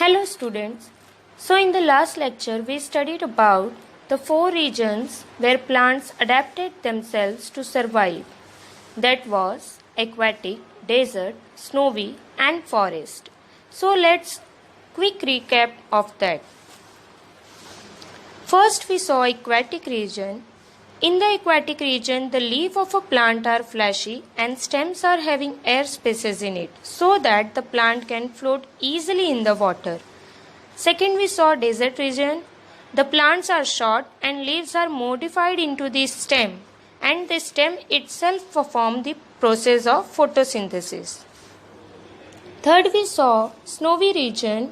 Hello students. So in the last lecture we studied about the four regions where plants adapted themselves to survive. That was aquatic, desert, snowy and forest. So let's quick recap of that. First we saw aquatic region. In the aquatic region, the leaves of a plant are fleshy and stems are having air spaces in it so that the plant can float easily in the water. Second, we saw desert region. The plants are short and leaves are modified into the stem and the stem itself perform the process of photosynthesis. Third, we saw snowy region.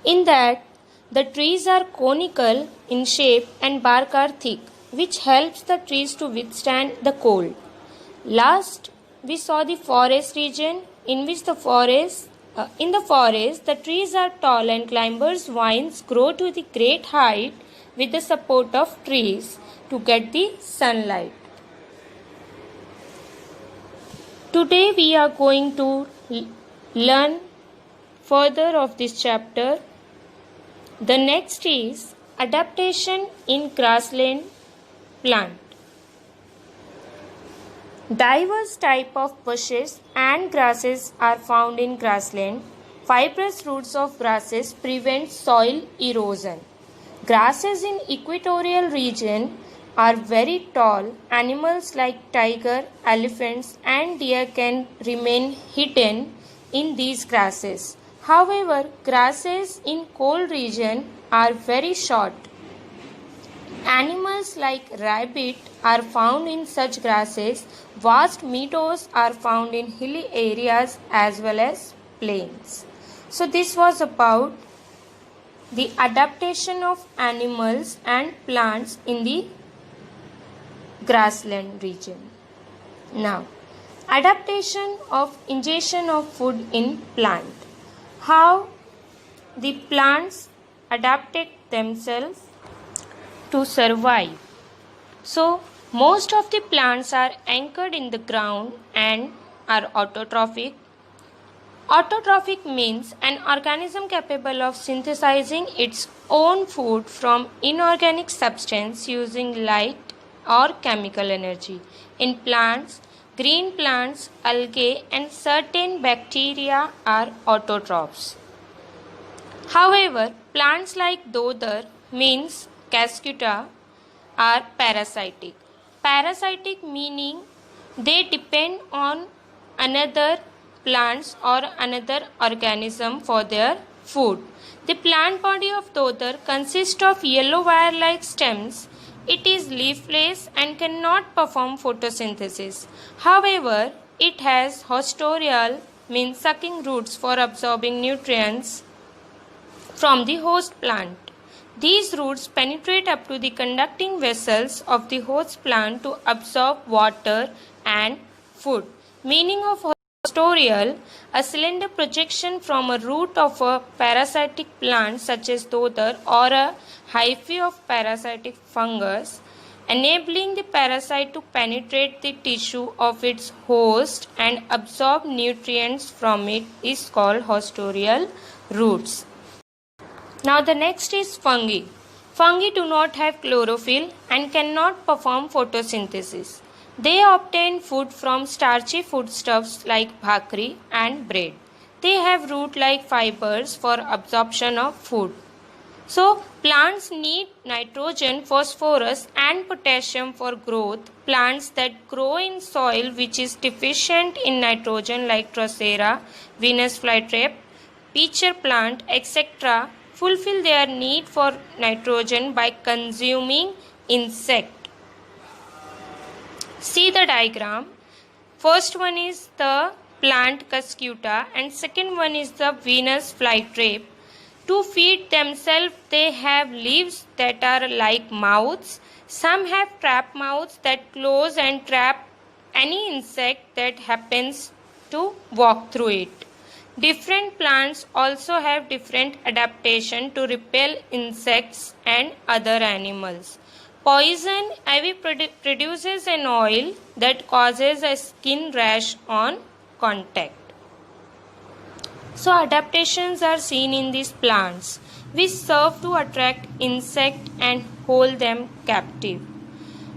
In that, the trees are conical in shape and bark are thick, which helps the trees to withstand the cold. Last, we saw the forest region in which the forest the trees are tall and climbers' vines grow to the great height with the support of trees to get the sunlight. Today we are going to learn further of this chapter. The next is adaptation in grassland plant. Diverse type of bushes and grasses are found in grassland. Fibrous roots of grasses prevent soil erosion. Grasses in equatorial region are very tall. Animals like tiger, elephants and deer can remain hidden in these grasses. However, grasses in cold region are very short. Animals like rabbit are found in such grasses. Vast meadows are found in hilly areas as well as plains. So this was about the adaptation of animals and plants in the grassland region. Now, adaptation of ingestion of food in plant. How the plants adapted themselves to survive. So, most of the plants are anchored in the ground and are autotrophic. Autotrophic means an organism capable of synthesizing its own food from inorganic substance using light or chemical energy. In plants, green plants, algae and certain bacteria are autotrophs. However, plants like Dodar means Cascuta are parasitic. Parasitic meaning they depend on another plants or another organism for their food. The plant body of Dodar consists of yellow wire-like stems. It is leafless and cannot perform photosynthesis. However, it has hostorial means sucking roots for absorbing nutrients from the host plant. These roots penetrate up to the conducting vessels of the host plant to absorb water and food. Meaning of hostorial, a cylinder projection from a root of a parasitic plant such as Dodar or a hyphae of parasitic fungus, enabling the parasite to penetrate the tissue of its host and absorb nutrients from it is called hostorial roots. Now the next is fungi. Fungi do not have chlorophyll and cannot perform photosynthesis. They obtain food from starchy foodstuffs like bhakri and bread. They have root-like fibers for absorption of food. So plants need nitrogen, phosphorus and potassium for growth. Plants that grow in soil which is deficient in nitrogen like Drosera, Venus flytrap, pitcher plant, etc. fulfill their need for nitrogen by consuming insect. See the diagram. First one is the plant Cascuta and second one is the Venus flytrap. To feed themselves they have leaves that are like mouths. Some have trap mouths that close and trap any insect that happens to walk through it. Different plants also have different adaptation to repel insects and other animals. Poison ivy produces an oil that causes a skin rash on contact. So adaptations are seen in these plants, which serve to attract insects and hold them captive.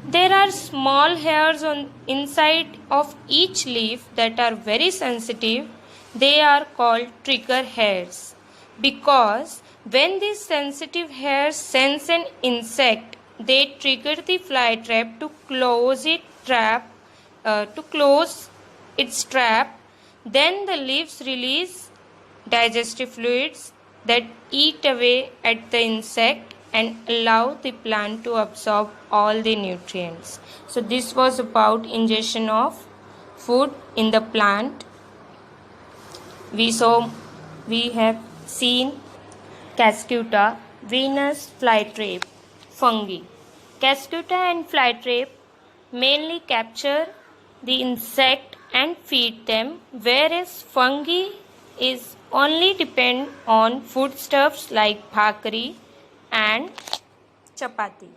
There are small hairs on inside of each leaf that are very sensitive. They are called trigger hairs because when these sensitive hairs sense an insect, they trigger the fly trap to close its trap. Then the leaves release digestive fluids that eat away at the insect and allow the plant to absorb all the nutrients. So this was about ingestion of food in the plant. We have seen Cascuta, Venus flytrap, fungi. Cascuta and flytrap mainly capture the insect and feed them, whereas fungi is only depend on foodstuffs like bhakri and chapati.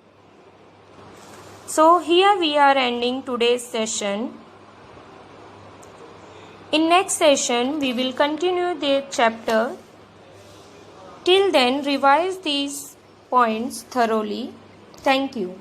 So here we are ending today's session. In next session we will continue the chapter. Till then, revise these points thoroughly. Thank you.